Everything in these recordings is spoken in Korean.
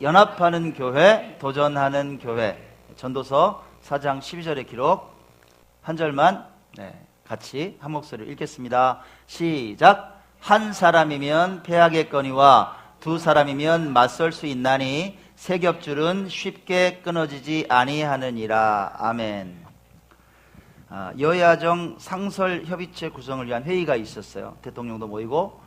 연합하는 교회, 도전하는 교회. 전도서 4장 12절의 기록 한 절만 같이 한 목소리로 읽겠습니다. 시작. 한 사람이면 패하겠거니와 두 사람이면 맞설 수 있나니 세 겹줄은 쉽게 끊어지지 아니하느니라. 아멘. 여야정 상설협의체 구성을 위한 회의가 있었어요. 대통령도 모이고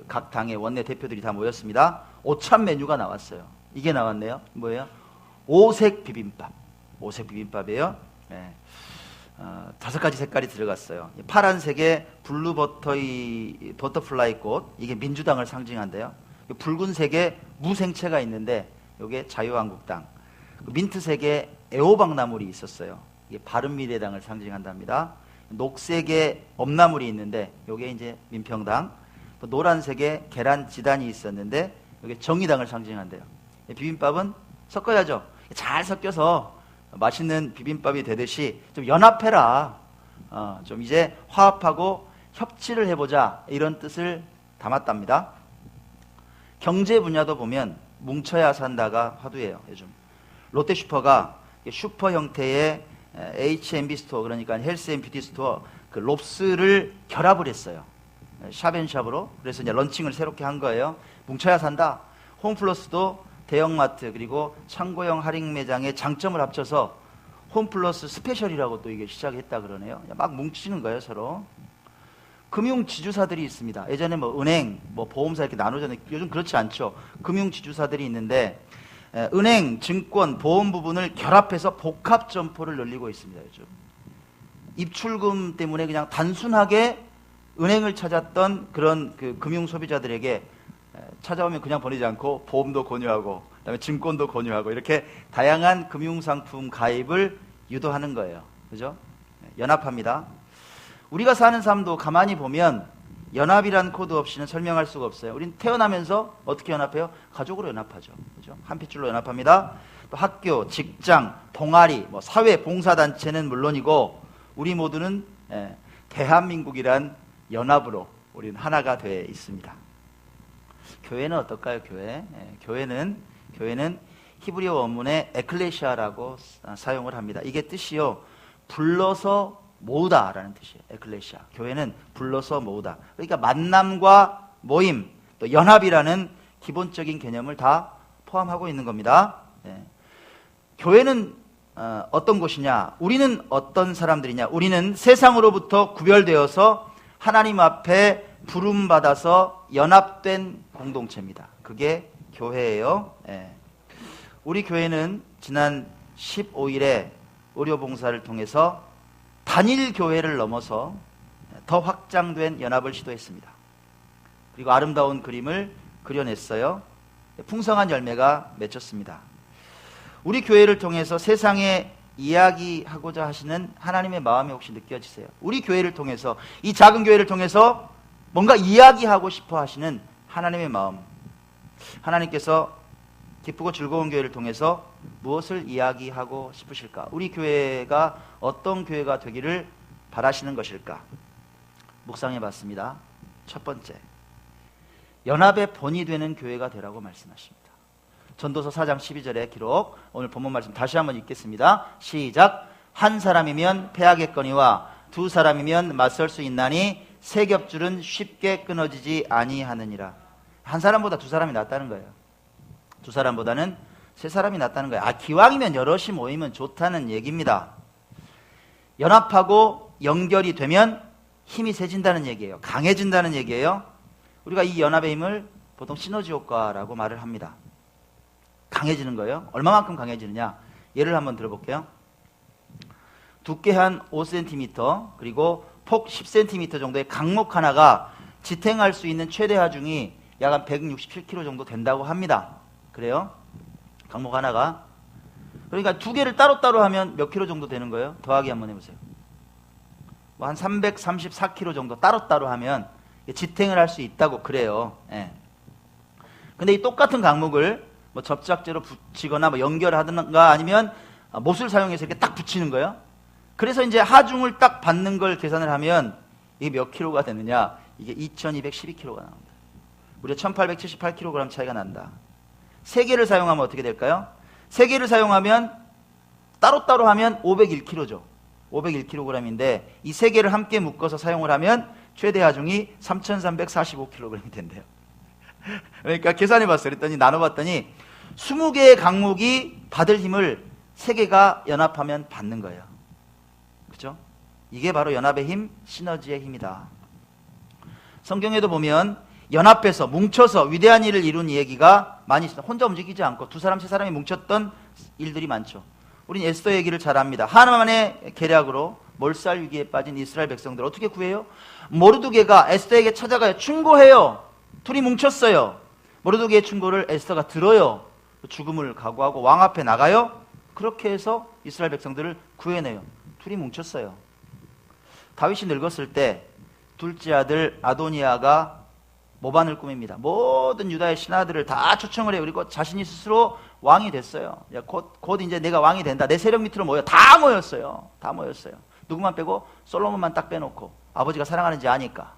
각 당의 원내 대표들이 다 모였습니다. 오찬 메뉴가 나왔어요. 이게 나왔네요. 뭐예요? 오색 비빔밥. 오색 비빔밥이에요. 5가지 색깔이 들어갔어요. 파란색에 블루 버터플라이 꽃, 이게 민주당을 상징한대요. 붉은색에 무생채가 있는데 이게 자유한국당. 민트색에 애호박나물이 있었어요. 이게 바른미래당을 상징한답니다. 녹색에 엄나물이 있는데 이게 이제 민평당. 또 노란색에 계란 지단이 있었는데 이게 정의당을 상징한대요. 비빔밥은 섞어야죠. 잘 섞여서 맛있는 비빔밥이 되듯이 좀 연합해라. 좀 이제 화합하고 협치를 해보자. 이런 뜻을 담았답니다. 경제 분야도 보면 뭉쳐야 산다가 화두예요. 요즘 롯데슈퍼가 슈퍼 형태의 H&B 스토어, 그러니까 헬스 앤 뷰티 스토어, 그 롭스를 결합을 했어요. 샵앤샵으로. 그래서 이제 런칭을 새롭게 한 거예요. 뭉쳐야 산다. 홈플러스도 대형마트 그리고 창고형 할인 매장의 장점을 합쳐서 홈플러스 스페셜이라고 또 이게 시작했다 그러네요. 막 뭉치는 거예요, 서로. 금융지주사들이 있습니다. 예전에 뭐 은행, 뭐 보험사 이렇게 나누잖아요. 요즘 그렇지 않죠. 금융지주사들이 있는데 은행, 증권, 보험 부분을 결합해서 복합 점포를 늘리고 있습니다. 요즘 입출금 때문에 그냥 단순하게 은행을 찾았던 그런 그 금융 소비자들에게 찾아오면 그냥 보내지 않고 보험도 권유하고 그다음에 증권도 권유하고 이렇게 다양한 금융상품 가입을 유도하는 거예요. 그죠? 연합합니다. 우리가 사는 삶도 가만히 보면 연합이란 코드 없이는 설명할 수가 없어요. 우린 태어나면서 어떻게 연합해요? 가족으로 연합하죠. 그죠? 한 핏줄로 연합합니다. 또 학교, 직장, 동아리, 뭐 사회 봉사단체는 물론이고 우리 모두는 대한민국이란 연합으로 우리는 하나가 되어 있습니다. 교회는 어떨까요? 교회는 히브리어 원문에 에클레시아라고 사용을 합니다. 이게 뜻이요, 불러서 모으다라는 뜻이에요. 에클레시아. 교회는 불러서 모으다. 그러니까 만남과 모임, 또 연합이라는 기본적인 개념을 다 포함하고 있는 겁니다. 교회는 어떤 곳이냐? 우리는 어떤 사람들이냐? 우리는 세상으로부터 구별되어서 하나님 앞에 부름받아서 연합된 공동체입니다. 그게 교회예요. 우리 교회는 지난 15일에 의료봉사를 통해서 단일 교회를 넘어서 더 확장된 연합을 시도했습니다. 그리고 아름다운 그림을 그려냈어요. 풍성한 열매가 맺혔습니다. 우리 교회를 통해서 세상에 이야기하고자 하시는 하나님의 마음이 혹시 느껴지세요? 우리 교회를 통해서, 이 작은 교회를 통해서 뭔가 이야기하고 싶어 하시는 하나님의 마음. 하나님께서 기쁘고 즐거운 교회를 통해서 무엇을 이야기하고 싶으실까? 우리 교회가 어떤 교회가 되기를 바라시는 것일까? 묵상해 봤습니다. 첫 번째, 연합의 본이 되는 교회가 되라고 말씀하십니다. 전도서 4장 12절의 기록, 오늘 본문 말씀 다시 한번 읽겠습니다. 시작. 한 사람이면 패하겠거니와 두 사람이면 맞설 수 있나니 세 겹줄은 쉽게 끊어지지 아니하느니라. 한 사람보다 두 사람이 낫다는 거예요. 두 사람보다는 세 사람이 낫다는 거예요. 기왕이면 여럿이 모이면 좋다는 얘기입니다. 연합하고 연결이 되면 힘이 세진다는 얘기예요. 강해진다는 얘기예요. 우리가 이 연합의 힘을 보통 시너지 효과라고 말을 합니다. 강해지는 거예요. 얼마만큼 강해지느냐? 예를 한번 들어볼게요. 두께 한 5cm 그리고 폭 10cm 정도의 강목 하나가 지탱할 수 있는 최대 하중이 약 한 167kg 정도 된다고 합니다. 그래요? 강목 하나가. 그러니까 두 개를 따로따로 하면 몇 킬로 정도 되는 거예요? 더하기 한번 해보세요. 뭐 한 334kg 정도 따로따로 하면 지탱을 할 수 있다고 그래요. 근데 이 똑같은 강목을 뭐 접착제로 붙이거나 뭐 연결하든가 아니면 못을 사용해서 이렇게 딱 붙이는 거예요. 그래서 이제 하중을 딱 받는 걸 계산을 하면 이게 몇 킬로가 되느냐? 이게 2212kg가 나옵니다. 무려 1878kg 차이가 난다. 3개를 사용하면 어떻게 될까요? 3개를 사용하면 따로따로 하면 501kg죠. 501kg인데 이 3개를 함께 묶어서 사용을 하면 최대 하중이 3345kg이 된대요. 그러니까 계산해봤어요. 그랬더니 나눠봤더니 20개의 강목이 받을 힘을 3개가 연합하면 받는 거예요. 그죠? 이게 바로 연합의 힘, 시너지의 힘이다. 성경에도 보면 연합해서 뭉쳐서 위대한 일을 이룬 얘기가 많이 있습니다. 혼자 움직이지 않고 2사람, 3사람이 뭉쳤던 일들이 많죠. 우린 에스더 얘기를 잘 압니다. 하나만의 계략으로 몰살 위기에 빠진 이스라엘 백성들 어떻게 구해요? 모르드게가 에스더에게 찾아가요. 충고해요. 둘이 뭉쳤어요. 모르드게의 충고를 에스더가 들어요. 죽음을 각오하고 왕 앞에 나가요. 그렇게 해서 이스라엘 백성들을 구해내요. 둘이 뭉쳤어요. 다윗이 늙었을 때 둘째 아들 아도니아가 모반을 꾸밉니다. 모든 유다의 신하들을 다 초청을 해요. 그리고 자신이 스스로 왕이 됐어요. 곧 이제 내가 왕이 된다. 내 세력 밑으로 모여. 다 모였어요. 다 모였어요. 누구만 빼고 솔로몬만 딱 빼놓고 아버지가 사랑하는지 아니까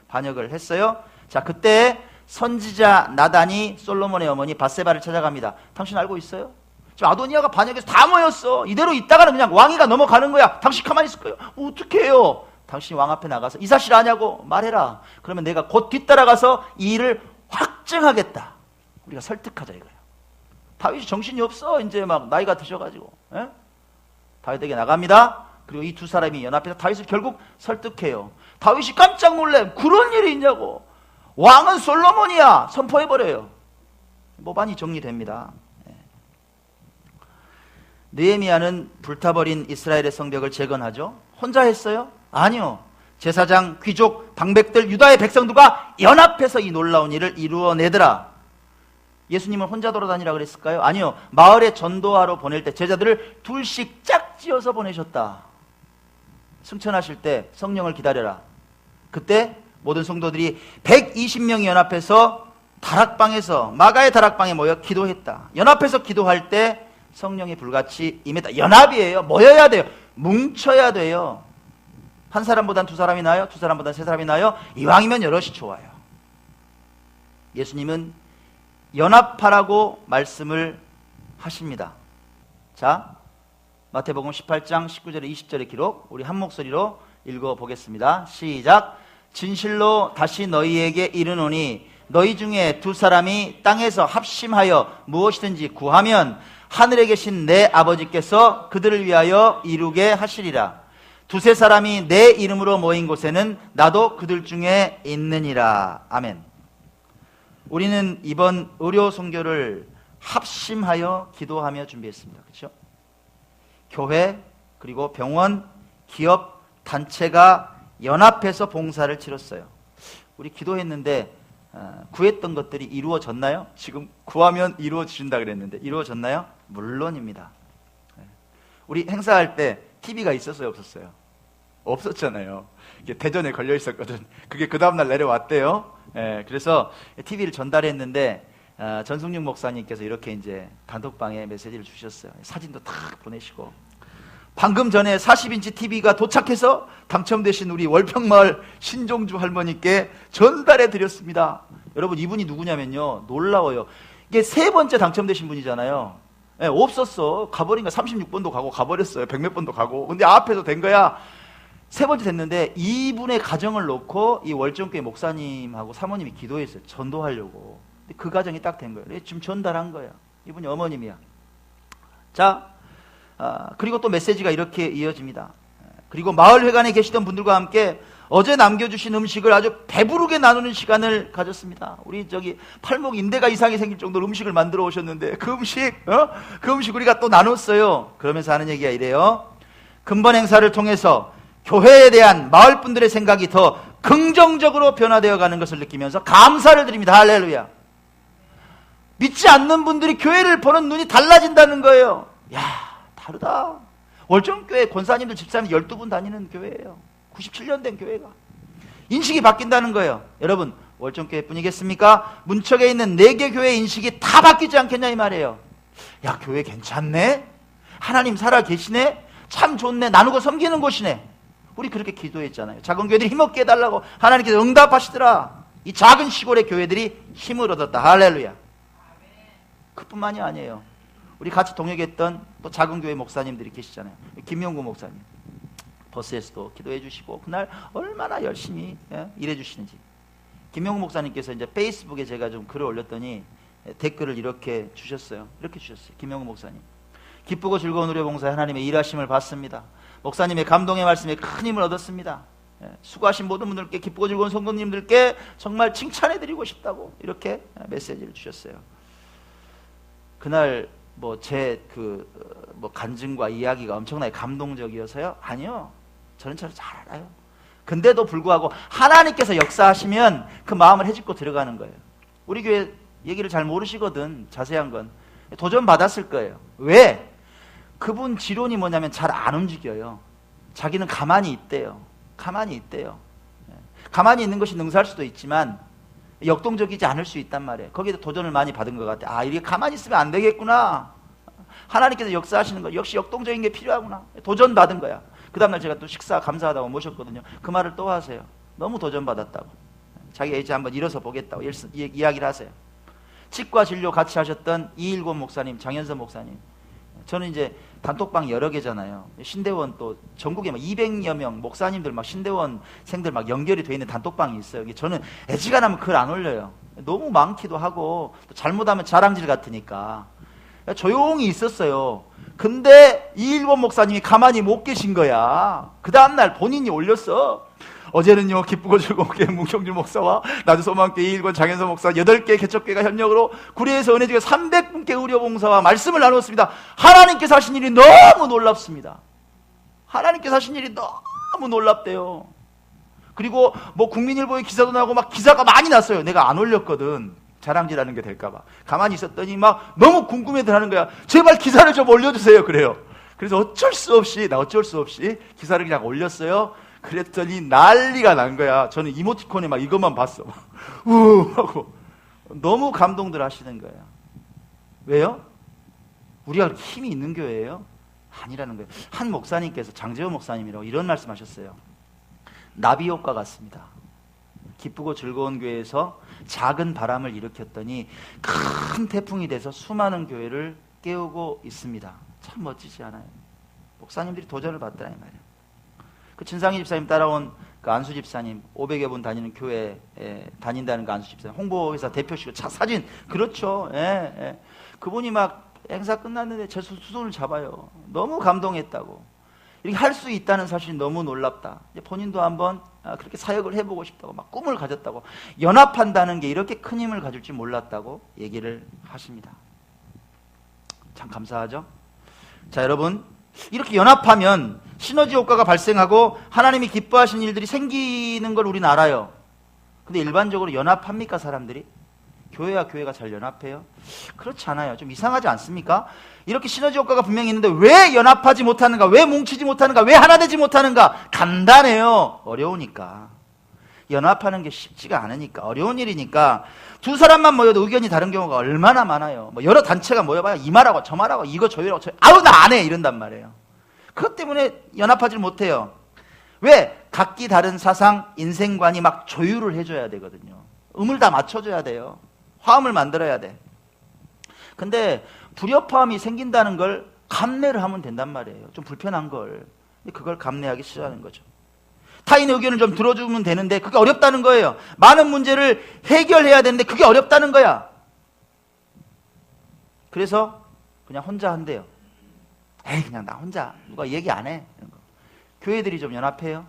반역을 했어요. 자, 그때 선지자 나단이 솔로몬의 어머니 밧세바를 찾아갑니다. 당신 알고 있어요? 지금 아도니아가 반역해서 다 모였어. 이대로 있다가는 그냥 왕위가 넘어가는 거야. 당신 가만히 있을 거예요. 어떻게 해요? 당신이 왕 앞에 나가서 이 사실 아냐고 말해라. 그러면 내가 곧 뒤따라가서 이 일을 확증하겠다. 우리가 설득하자 이거예요. 다윗이 정신이 없어. 이제 막 나이가 드셔가지고. 에? 다윗에게 나갑니다. 그리고 이 2사람이 연합해서 다윗을 결국 설득해요. 다윗이 깜짝 놀래. 그런 일이 있냐고. 왕은 솔로몬이야. 선포해버려요. 모반이 정리됩니다. 느헤미야는 불타버린 이스라엘의 성벽을 재건하죠. 혼자 했어요? 아니요. 제사장, 귀족, 방백들, 유다의 백성들과 연합해서 이 놀라운 일을 이루어내더라. 예수님은 혼자 돌아다니라 그랬을까요? 아니요. 마을에 전도하러 보낼 때 제자들을 둘씩 짝지어서 보내셨다. 승천하실 때 성령을 기다려라. 그때 모든 성도들이 120명이 연합해서 다락방에서 마가의 다락방에 모여 기도했다. 연합해서 기도할 때 성령이 불같이 임했다. 연합이에요. 모여야 돼요. 뭉쳐야 돼요. 한 사람보단 2사람이 나요? 2사람보단 3사람이 나요? 이왕이면 여럿이 좋아요. 예수님은 연합하라고 말씀을 하십니다. 자, 마태복음 18장 19절에 20절의 기록 우리 한 목소리로 읽어보겠습니다. 시작. 진실로 다시 너희에게 이르노니 너희 중에 2사람이 땅에서 합심하여 무엇이든지 구하면 하늘에 계신 내 아버지께서 그들을 위하여 이루게 하시리라. 2-3사람이 내 이름으로 모인 곳에는 나도 그들 중에 있느니라. 아멘. 우리는 이번 의료 선교를 합심하여 기도하며 준비했습니다. 그렇죠? 교회 그리고 병원, 기업, 단체가 연합해서 봉사를 치렀어요. 우리 기도했는데 구했던 것들이 이루어졌나요? 지금 구하면 이루어진다 그랬는데 이루어졌나요? 물론입니다. 우리 행사할 때 TV가 있었어요? 없었어요? 없었잖아요. 이게 대전에 걸려 있었거든. 그게 그 다음날 내려왔대요. 그래서 TV를 전달했는데 전승육 목사님께서 이렇게 이제 단톡방에 메시지를 주셨어요. 사진도 탁 보내시고 방금 전에 40인치 TV가 도착해서 당첨되신 우리 월평마을 신종주 할머니께 전달해 드렸습니다. 여러분 이분이 누구냐면요, 놀라워요. 이게 3번째 당첨되신 분이잖아요. 없었어. 가버린 거야. 36번도 가고 가버렸어요. 100몇 번도 가고. 근데 앞에서 된 거야. 3번째 됐는데 이분의 가정을 놓고 이 월정교회 목사님하고 사모님이 기도했어요. 전도하려고. 근데 그 가정이 딱 된 거예요. 지금 전달한 거야. 이분이 어머님이야. 자, 그리고 또 메시지가 이렇게 이어집니다. 그리고 마을회관에 계시던 분들과 함께 어제 남겨주신 음식을 아주 배부르게 나누는 시간을 가졌습니다. 우리 팔목 인대가 이상이 생길 정도로 음식을 만들어 오셨는데 그 음식 우리가 또 나눴어요. 그러면서 하는 얘기가 이래요. 근본 행사를 통해서 교회에 대한 마을 분들의 생각이 더 긍정적으로 변화되어 가는 것을 느끼면서 감사를 드립니다. 할렐루야. 믿지 않는 분들이 교회를 보는 눈이 달라진다는 거예요. 야, 다르다. 월정교회 권사님들 집사님 12분 다니는 교회예요. 97년 된 교회가. 인식이 바뀐다는 거예요. 여러분, 월정교회 뿐이겠습니까? 문척에 있는 4개 교회 인식이 다 바뀌지 않겠냐 이 말이에요. 야, 교회 괜찮네? 하나님 살아 계시네? 참 좋네. 나누고 섬기는 곳이네. 우리 그렇게 기도했잖아요. 작은 교회들이 힘없게 해달라고 하나님께서 응답하시더라. 이 작은 시골의 교회들이 힘을 얻었다. 할렐루야. 저뿐만이 아니에요. 우리 같이 동역했던 또 작은 교회 목사님들이 계시잖아요. 김명구 목사님. 버스에서도 기도해 주시고 그날 얼마나 열심히 일해 주시는지. 김명구 목사님께서 이제 페이스북에 제가 좀 글을 올렸더니 댓글을 이렇게 주셨어요. 이렇게 주셨어요. 김명구 목사님. 기쁘고 즐거운 의료 봉사에 하나님의 일하심을 봤습니다. 목사님의 감동의 말씀에 큰 힘을 얻었습니다. 수고하신 모든 분들께, 기쁘고 즐거운 성도님들께 정말 칭찬해 드리고 싶다고 이렇게 메시지를 주셨어요. 그날 제 간증과 이야기가 엄청나게 감동적이어서요? 아니요. 저는 잘 알아요. 근데도 불구하고 하나님께서 역사하시면 그 마음을 헤집고 들어가는 거예요. 우리 교회 얘기를 잘 모르시거든. 자세한 건 도전 받았을 거예요. 왜? 그분 지론이 뭐냐면 잘 안 움직여요. 자기는 가만히 있대요. 가만히 있대요. 가만히 있는 것이 능사할 수도 있지만 역동적이지 않을 수 있단 말이에요. 거기에 도전을 많이 받은 것 같아요. 아, 이게 가만히 있으면 안 되겠구나. 하나님께서 역사하시는 거 역시 역동적인 게 필요하구나. 도전 받은 거야. 그 다음날 제가 또 식사 감사하다고 모셨거든요. 그 말을 또 하세요. 너무 도전 받았다고. 자기가 이제 한번 일어서 보겠다고 이야기를 하세요. 치과 진료 같이 하셨던 이일권 목사님, 장현선 목사님. 저는 이제 단톡방 여러 개잖아요. 신대원 또 전국에 막 200여 명 목사님들 막 신대원생들 막 연결이 돼 있는 단톡방이 있어요. 저는 애지간하면 글 안 올려요. 너무 많기도 하고 또 잘못하면 자랑질 같으니까 조용히 있었어요. 근데 이일권 목사님이 가만히 못 계신 거야. 그 다음날 본인이 올렸어. 어제는요, 기쁘고 즐겁게 문경주 목사와 나주소망교회 이일권 장현선 목사 8개 개척교회가 협력으로 구례에서 은혜지가 300분께 의료봉사와 말씀을 나눴습니다. 하나님께서 하신 일이 너무 놀랍습니다. 하나님께서 하신 일이 너무 놀랍대요. 그리고 국민일보에 기사도 나고 막 기사가 많이 났어요. 내가 안 올렸거든. 자랑질하는 게 될까봐. 가만히 있었더니 막 너무 궁금해들 하는 거야. 제발 기사를 좀 올려주세요. 그래요. 그래서 어쩔 수 없이 기사를 그냥 올렸어요. 그랬더니 난리가 난 거야. 저는 이모티콘에 막 이것만 봤어. 우 하고 너무 감동들 하시는 거예요. 왜요? 우리가 그렇게 힘이 있는 교회예요? 아니라는 거예요. 한 목사님께서, 장재호 목사님이라고 이런 말씀하셨어요. 나비 효과 같습니다. 기쁘고 즐거운 교회에서 작은 바람을 일으켰더니 큰 태풍이 돼서 수많은 교회를 깨우고 있습니다. 참 멋지지 않아요? 목사님들이 도전을 받더라 이 말이에요. 그 진상희 집사님 따라온 그 안수 집사님, 500여 분 다니는 교회에 다닌다는 그 안수 집사님, 홍보회사 대표시고 사진, 그렇죠. 그분이 막 행사 끝났는데 제 손을 잡아요. 너무 감동했다고. 이렇게 할 수 있다는 사실이 너무 놀랍다. 본인도 한번 그렇게 사역을 해보고 싶다고, 막 꿈을 가졌다고, 연합한다는 게 이렇게 큰 힘을 가질 줄 몰랐다고 얘기를 하십니다. 참 감사하죠? 자, 여러분, 이렇게 연합하면 시너지 효과가 발생하고 하나님이 기뻐하시는 일들이 생기는 걸 우리는 알아요. 근데 일반적으로 연합합니까, 사람들이? 교회와 교회가 잘 연합해요? 그렇지 않아요. 좀 이상하지 않습니까? 이렇게 시너지 효과가 분명히 있는데 왜 연합하지 못하는가? 왜 뭉치지 못하는가? 왜 하나 되지 못하는가? 간단해요. 어려우니까. 연합하는 게 쉽지가 않으니까, 어려운 일이니까. 두 사람만 모여도 의견이 다른 경우가 얼마나 많아요. 여러 단체가 모여봐야 이 말하고 저 말하고 이거 저이라고 아우 나 안 해 이런단 말이에요. 그것 때문에 연합하지 못해요. 왜? 각기 다른 사상, 인생관이 막 조율을 해줘야 되거든요. 음을 다 맞춰줘야 돼요. 화음을 만들어야 돼. 근데 불협화음이 생긴다는 걸 감내를 하면 된단 말이에요. 좀 불편한 걸. 그걸 감내하기 싫어하는 거죠. 타인의 의견을 좀 들어주면 되는데 그게 어렵다는 거예요. 많은 문제를 해결해야 되는데 그게 어렵다는 거야. 그래서 그냥 혼자 한대요. 에이, 그냥 나 혼자 누가 얘기 안 해. 이런 거. 교회들이 좀 연합해요.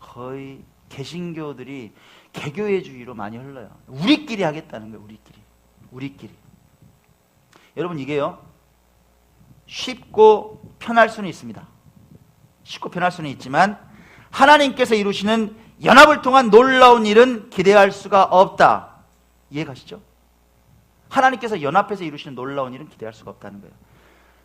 거의 개신교들이 개교회주의로 많이 흘러요. 우리끼리 하겠다는 거예요. 우리끼리. 여러분, 이게요, 쉽고 편할 수는 있습니다. 쉽고 편할 수는 있지만 하나님께서 이루시는 연합을 통한 놀라운 일은 기대할 수가 없다. 이해가시죠? 하나님께서 연합해서 이루시는 놀라운 일은 기대할 수가 없다는 거예요.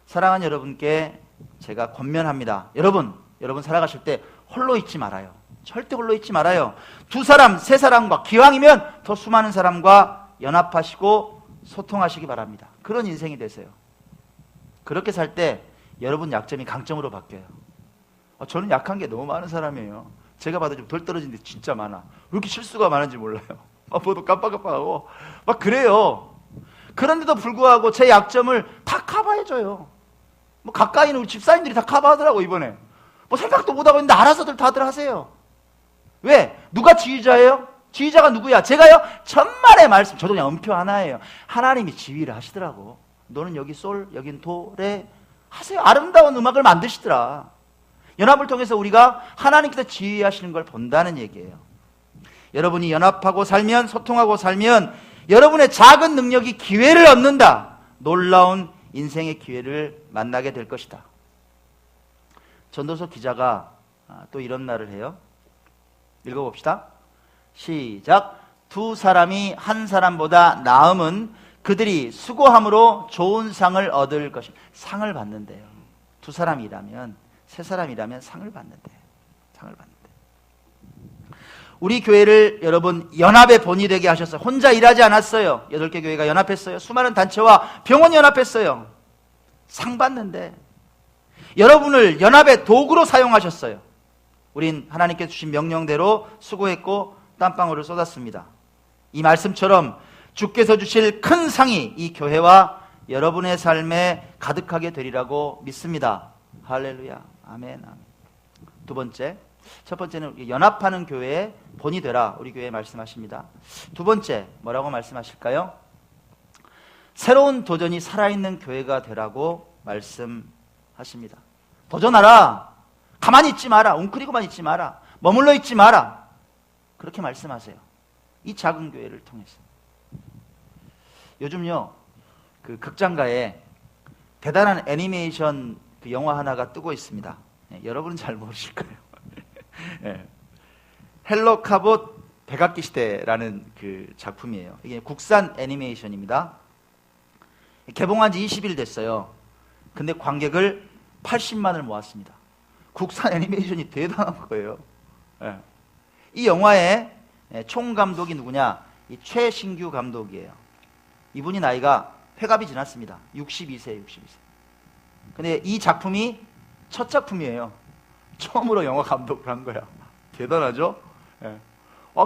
사랑하는 여러분께 제가 권면합니다. 여러분 살아가실 때 홀로 있지 말아요. 절대 홀로 있지 말아요. 2사람, 3사람과, 기왕이면 더 수많은 사람과 연합하시고 소통하시기 바랍니다. 그런 인생이 되세요. 그렇게 살 때 여러분 약점이 강점으로 바뀌어요. 저는 약한 게 너무 많은 사람이에요. 제가 봐도 좀 덜 떨어진 데 진짜 많아. 왜 이렇게 실수가 많은지 몰라요. 보도 깜빡깜빡하고 막 그래요. 그런데도 불구하고 제 약점을 다 커버해줘요. 뭐 가까이 있는 우리 집사님들이 다 커버하더라고. 이번에 뭐 생각도 못하고 있는데 알아서들 다들 하세요. 왜? 누가 지휘자예요? 지휘자가 누구야? 제가요? 천만의 말씀. 저도 그냥 음표 하나예요. 하나님이 지휘를 하시더라고. 너는 여기 솔, 여긴 도, 레 하세요. 아름다운 음악을 만드시더라. 연합을 통해서 우리가 하나님께서 지휘하시는 걸 본다는 얘기예요. 여러분이 연합하고 살면, 소통하고 살면 여러분의 작은 능력이 기회를 얻는다. 놀라운 인생의 기회를 만나게 될 것이다. 전도서 기자가 또 이런 말을 해요. 읽어봅시다. 시작. 두 사람이 한 사람보다 나음은 그들이 수고함으로 좋은 상을 얻을 것입니다. 상을 받는데요. 두 사람이라면, 세 사람이라면 상을 받는데, 상을 받는데. 우리 교회를 여러분 연합의 본이 되게 하셔서 혼자 일하지 않았어요. 8개 교회가 연합했어요. 수많은 단체와 병원이 연합했어요. 상 받는데 여러분을 연합의 도구로 사용하셨어요. 우린 하나님께서 주신 명령대로 수고했고 땀방울을 쏟았습니다. 이 말씀처럼 주께서 주실 큰 상이 이 교회와 여러분의 삶에 가득하게 되리라고 믿습니다. 할렐루야. 아멘. 아멘. 두 번째, 첫 번째는 연합하는 교회의 본이 되라. 우리 교회에 말씀하십니다. 두 번째, 뭐라고 말씀하실까요? 새로운 도전이 살아있는 교회가 되라고 말씀하십니다. 도전하라. 가만히 있지 마라. 웅크리고만 있지 마라. 머물러 있지 마라. 그렇게 말씀하세요. 이 작은 교회를 통해서. 요즘요, 그 극장가에 대단한 애니메이션 그 영화 하나가 뜨고 있습니다. 여러분은 잘 모르실 거예요. 헬로 카봇 백악기 시대라는 그 작품이에요. 이게 국산 애니메이션입니다. 개봉한 지 20일 됐어요. 근데 관객을 80만을 모았습니다. 국산 애니메이션이 대단한 거예요. 이 영화의 총감독이 누구냐? 이 최신규 감독이에요. 이분이 나이가 회갑이 지났습니다. 62세. 근데 이 작품이 첫 작품이에요. 처음으로 영화 감독을 한 거야. 대단하죠?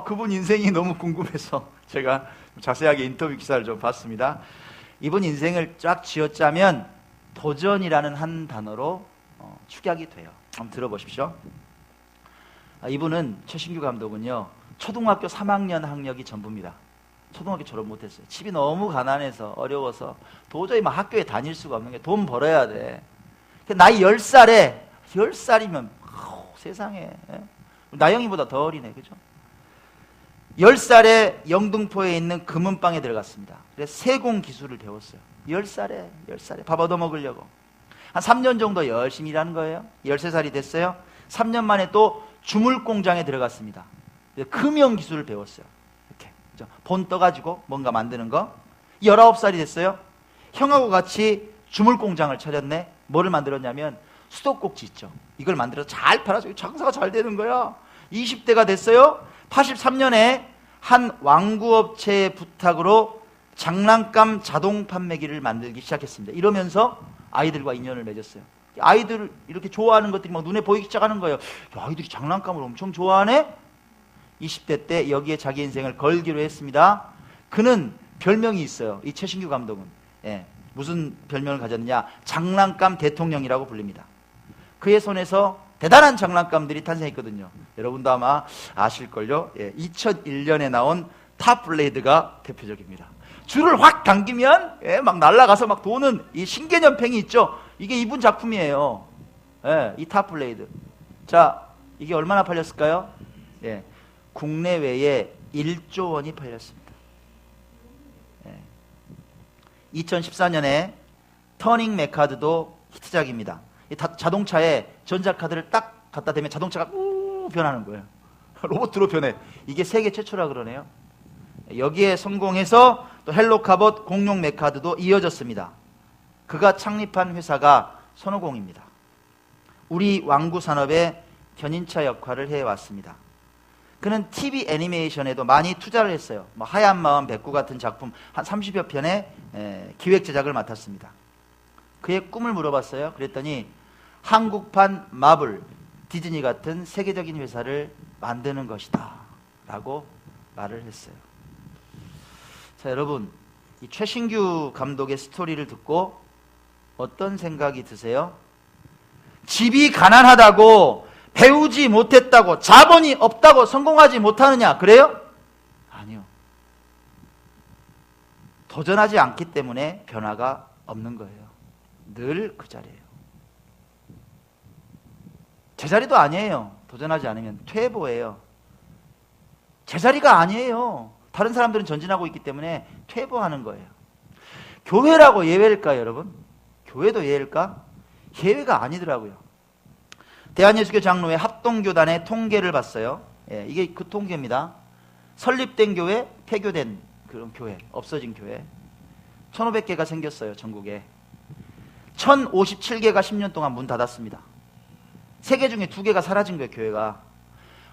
그분 인생이 너무 궁금해서 제가 자세하게 인터뷰 기사를 좀 봤습니다. 이분 인생을 쫙 쥐어짜면 도전이라는 한 단어로 축약이 돼요. 한번 들어보십시오. 이분은 최신규 감독은요, 초등학교 3학년 학력이 전부입니다. 초등학교 졸업 못했어요. 집이 너무 가난해서 어려워서 도저히 막 학교에 다닐 수가 없는 게 돈 벌어야 돼. 나이 10살이면 세상에, 나영이보다 더 어리네. 그죠? 10살에 영등포에 있는 금은방에 들어갔습니다. 그래서 세공 기술을 배웠어요. 10살에 밥 얻어먹으려고 한 3년 정도 열심히 일하는 거예요. 13살이 됐어요. 3년 만에 또 주물공장에 들어갔습니다. 금형 기술을 배웠어요. 이렇게 본 떠가지고 뭔가 만드는 거. 19살이 됐어요. 형하고 같이 주물공장을 차렸네. 뭐를 만들었냐면 수도꼭지 있죠. 이걸 만들어서 잘 팔아서 장사가 잘 되는 거야. 20대가 됐어요. 83년에 한 왕구업체의 부탁으로 장난감 자동 판매기를 만들기 시작했습니다. 이러면서 아이들과 인연을 맺었어요. 아이들 이렇게 좋아하는 것들이 막 눈에 보이기 시작하는 거예요. 야, 아이들이 장난감을 엄청 좋아하네? 20대 때 여기에 자기 인생을 걸기로 했습니다. 그는 별명이 있어요. 이 최신규 감독은. 무슨 별명을 가졌느냐? 장난감 대통령이라고 불립니다. 그의 손에서 대단한 장난감들이 탄생했거든요. 여러분도 아마 아실걸요? 2001년에 나온 탑블레이드가 대표적입니다. 줄을 확 당기면 막 날아가서 막 도는 이 신개념팽이 있죠? 이게 이분 작품이에요. 이 탑블레이드. 자, 이게 얼마나 팔렸을까요? 국내외에 1조 원이 팔렸습니다. 2014년에 터닝 메카드도 히트작입니다. 자동차에 전자카드를 딱 갖다 대면 자동차가 우 변하는 거예요. 로봇으로 변해. 이게 세계 최초라 그러네요. 여기에 성공해서 또 헬로카봇 공룡 메카드도 이어졌습니다. 그가 창립한 회사가 손오공입니다. 우리 왕구 산업의 견인차 역할을 해왔습니다. 그는 TV 애니메이션에도 많이 투자를 했어요. 하얀 마음 백구 같은 작품 한 30여 편의 기획 제작을 맡았습니다. 그의 꿈을 물어봤어요. 그랬더니 한국판 마블, 디즈니 같은 세계적인 회사를 만드는 것이다 라고 말을 했어요. 자, 여러분, 이 최신규 감독의 스토리를 듣고 어떤 생각이 드세요? 집이 가난하다고, 배우지 못했다고, 자본이 없다고 성공하지 못하느냐? 그래요? 아니요. 도전하지 않기 때문에 변화가 없는 거예요. 늘 그 자리예요. 제자리도 아니에요. 도전하지 않으면 퇴보예요. 제자리가 아니에요. 다른 사람들은 전진하고 있기 때문에 퇴보하는 거예요. 교회라고 예외일까요, 여러분? 교회도 예외일까? 예외가 아니더라고요. 대한예수교 장로회 합동교단의 통계를 봤어요. 예, 이게 그 통계입니다. 설립된 교회, 폐교된 그런 교회, 없어진 교회 1500개가 생겼어요. 전국에 1057개가 10년 동안 문 닫았습니다. 3개 중에 2개가 사라진 거예요. 교회가.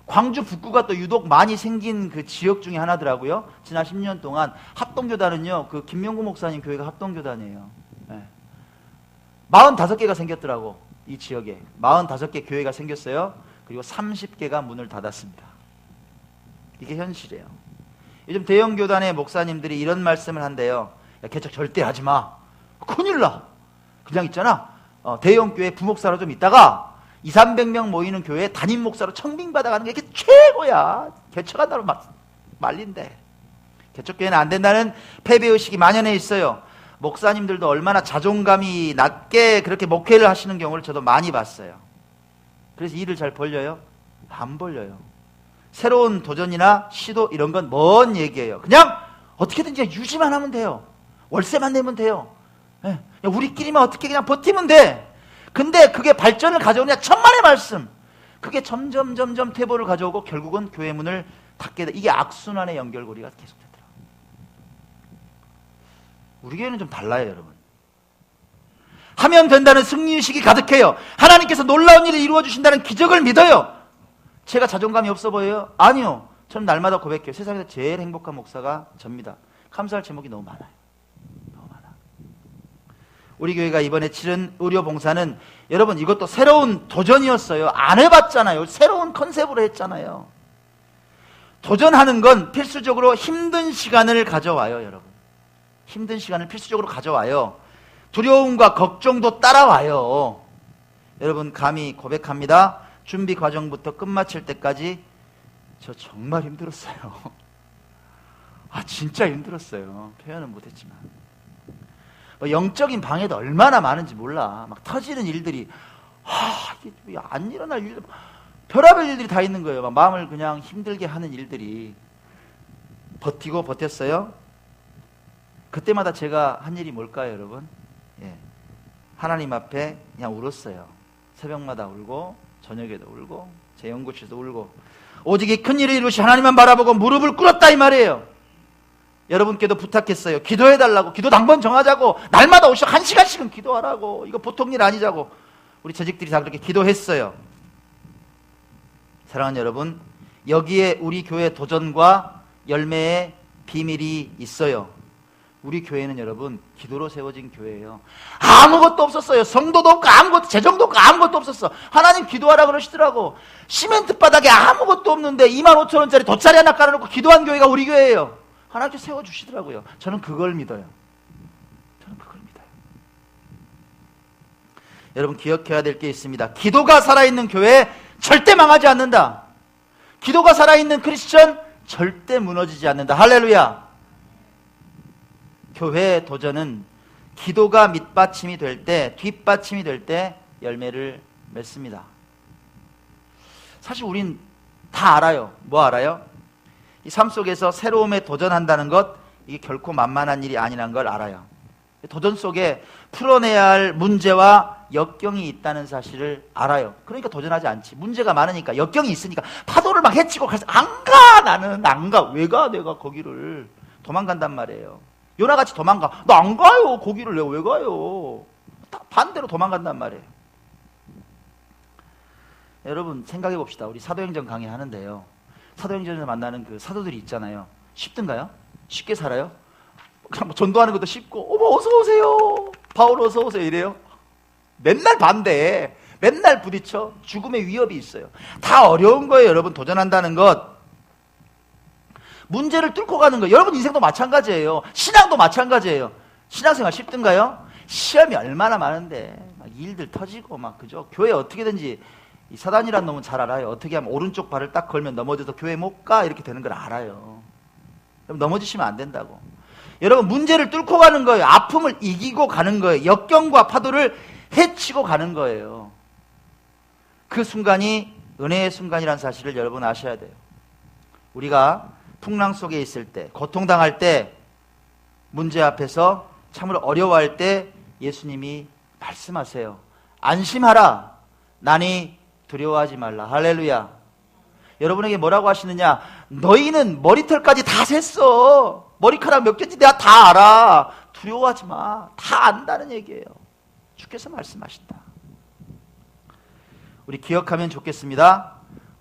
광주 북구가 또 유독 많이 생긴 그 지역 중에 하나더라고요. 지난 10년 동안 합동교단은요, 그 김명구 목사님 교회가 합동교단이에요. 네. 45개가 생겼더라고. 이 지역에 45개 교회가 생겼어요. 그리고 30개가 문을 닫았습니다. 이게 현실이에요. 요즘 대형 교단의 목사님들이 이런 말씀을 한대요. 야, 개척 절대 하지 마. 큰일 나. 그냥 있잖아. 대형 교회 부목사로 좀 있다가 200~300명 모이는 교회에 담임 목사로 청빙 받아가는 게 이게 최고야. 개척한다고 말린대. 개척교회는 안 된다는 패배의식이 만연해 있어요. 목사님들도 얼마나 자존감이 낮게 그렇게 목회를 하시는 경우를 저도 많이 봤어요. 그래서 일을 잘 벌려요? 안 벌려요. 새로운 도전이나 시도 이런 건 먼 얘기예요. 그냥 어떻게든지 유지만 하면 돼요. 월세만 내면 돼요. 네. 우리끼리만 어떻게 그냥 버티면 돼. 근데 그게 발전을 가져오냐? 천만의 말씀. 그게 점점 퇴보를 가져오고 결국은 교회 문을 닫게 돼. 이게 악순환의 연결고리가 계속되더라고요. 우리 교회는 좀 달라요, 여러분. 하면 된다는 승리의식이 가득해요. 하나님께서 놀라운 일을 이루어 주신다는 기적을 믿어요. 제가 자존감이 없어 보여요? 아니요. 저는 날마다 고백해요. 세상에서 제일 행복한 목사가 접니다. 감사할 제목이 너무 많아요. 너무 많아. 우리 교회가 이번에 치른 의료봉사는 여러분 이것도 새로운 도전이었어요. 안 해봤잖아요. 새로운 컨셉으로 했잖아요. 도전하는 건 필수적으로 힘든 시간을 가져와요, 여러분. 힘든 시간을 필수적으로 가져와요. 두려움과 걱정도 따라와요. 여러분 감히 고백합니다. 준비 과정부터 끝마칠 때까지 저 정말 힘들었어요. 아 진짜 힘들었어요. 표현은 못했지만 영적인 방해도 얼마나 많은지 몰라. 막 터지는 일들이 이게 안 일어날 일들, 별의별 일들이 다 있는 거예요. 막 마음을 그냥 힘들게 하는 일들이. 버티고 버텼어요. 그때마다 제가 한 일이 뭘까요, 여러분? 예. 하나님 앞에 그냥 울었어요. 새벽마다 울고 저녁에도 울고 제 연구실도 울고 오직 이 큰 일을 이루신 하나님만 바라보고 무릎을 꿇었다 이 말이에요. 여러분께도 부탁했어요. 기도해달라고. 기도 당번 정하자고. 날마다 오셔 1시간씩은 기도하라고. 이거 보통 일 아니자고. 우리 재직들이 다 그렇게 기도했어요. 사랑하는 여러분, 여기에 우리 교회 도전과 열매의 비밀이 있어요. 우리 교회는 여러분 기도로 세워진 교회예요. 아무것도 없었어요. 성도도 없고 아무것도, 재정도 없고 아무것도 없었어. 하나님 기도하라 그러시더라고. 시멘트 바닥에 아무것도 없는데 25,000원짜리 돗자리 하나 깔아놓고 기도한 교회가 우리 교회예요. 하나님께 세워주시더라고요. 저는 그걸 믿어요. 저는 그걸 믿어요. 여러분 기억해야 될 게 있습니다. 기도가 살아있는 교회 절대 망하지 않는다. 기도가 살아있는 크리스천 절대 무너지지 않는다. 할렐루야. 교회의 도전은 기도가 밑받침이 될 때, 뒷받침이 될 때 열매를 맺습니다. 사실 우린 다 알아요. 뭐 알아요? 이 삶 속에서 새로움에 도전한다는 것, 이게 결코 만만한 일이 아니라는 걸 알아요. 도전 속에 풀어내야 할 문제와 역경이 있다는 사실을 알아요. 그러니까 도전하지 않지. 문제가 많으니까, 역경이 있으니까 파도를 막 헤치고 가서 안 가. 나는 안 가. 왜 가? 내가 거기를. 도망간단 말이에요. 요나같이 도망가. 나 안 가요. 거기를 내가 왜 가요? 반대로 도망간단 말이에요. 여러분 생각해 봅시다. 우리 사도행전 강의하는데요. 사도행전에서 만나는 그 사도들이 있잖아요. 쉽든가요? 쉽게 살아요? 그냥 뭐 전도하는 것도 쉽고, 어머 어서 오세요. 바울 어서 오세요 이래요? 맨날 반대해. 맨날 부딪혀. 죽음의 위협이 있어요. 다 어려운 거예요, 여러분. 도전한다는 것. 문제를 뚫고 가는 거예요. 여러분 인생도 마찬가지예요. 신앙도 마찬가지예요. 신앙생활 쉽던가요? 시험이 얼마나 많은데 막 일들 터지고 막 그죠? 교회 어떻게든지 이 사단이란 놈은 잘 알아요. 어떻게 하면 오른쪽 발을 딱 걸면 넘어져서 교회 못 가 이렇게 되는 걸 알아요. 그럼 넘어지시면 안 된다고. 여러분 문제를 뚫고 가는 거예요. 아픔을 이기고 가는 거예요. 역경과 파도를 헤치고 가는 거예요. 그 순간이 은혜의 순간이라는 사실을 여러분 아셔야 돼요. 우리가 풍랑 속에 있을 때, 고통당할 때, 문제 앞에서 참으로 어려워할 때 예수님이 말씀하세요. 안심하라. 나니 두려워하지 말라. 할렐루야. 여러분에게 뭐라고 하시느냐? 너희는 머리털까지 다 셌어. 머리카락 몇 개인지 내가 다 알아. 두려워하지 마. 다 안다는 얘기예요. 주께서 말씀하신다. 우리 기억하면 좋겠습니다.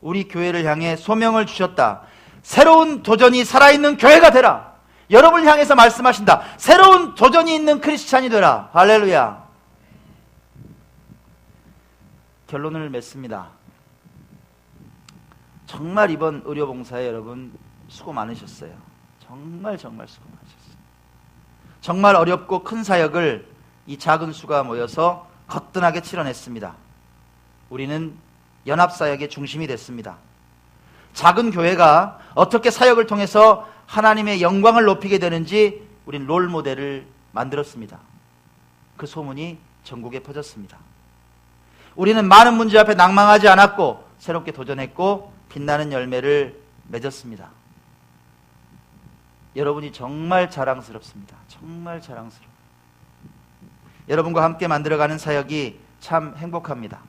우리 교회를 향해 소명을 주셨다. 새로운 도전이 살아있는 교회가 되라. 여러분을 향해서 말씀하신다. 새로운 도전이 있는 크리스찬이 되라. 할렐루야. 결론을 맺습니다. 정말 이번 의료봉사에 여러분 수고 많으셨어요. 정말 수고 많으셨어요. 정말 어렵고 큰 사역을 이 작은 수가 모여서 거뜬하게 치러냈습니다. 우리는 연합사역의 중심이 됐습니다. 작은 교회가 어떻게 사역을 통해서 하나님의 영광을 높이게 되는지 우린 롤모델을 만들었습니다. 그 소문이 전국에 퍼졌습니다. 우리는 많은 문제 앞에 낭망하지 않았고 새롭게 도전했고 빛나는 열매를 맺었습니다. 여러분이 정말 자랑스럽습니다. 정말 자랑스러워요. 여러분과 함께 만들어가는 사역이 참 행복합니다.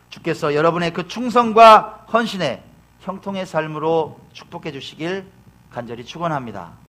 주께서 여러분의 그 충성과 헌신에 형통의 삶으로 축복해 주시길 간절히 축원합니다.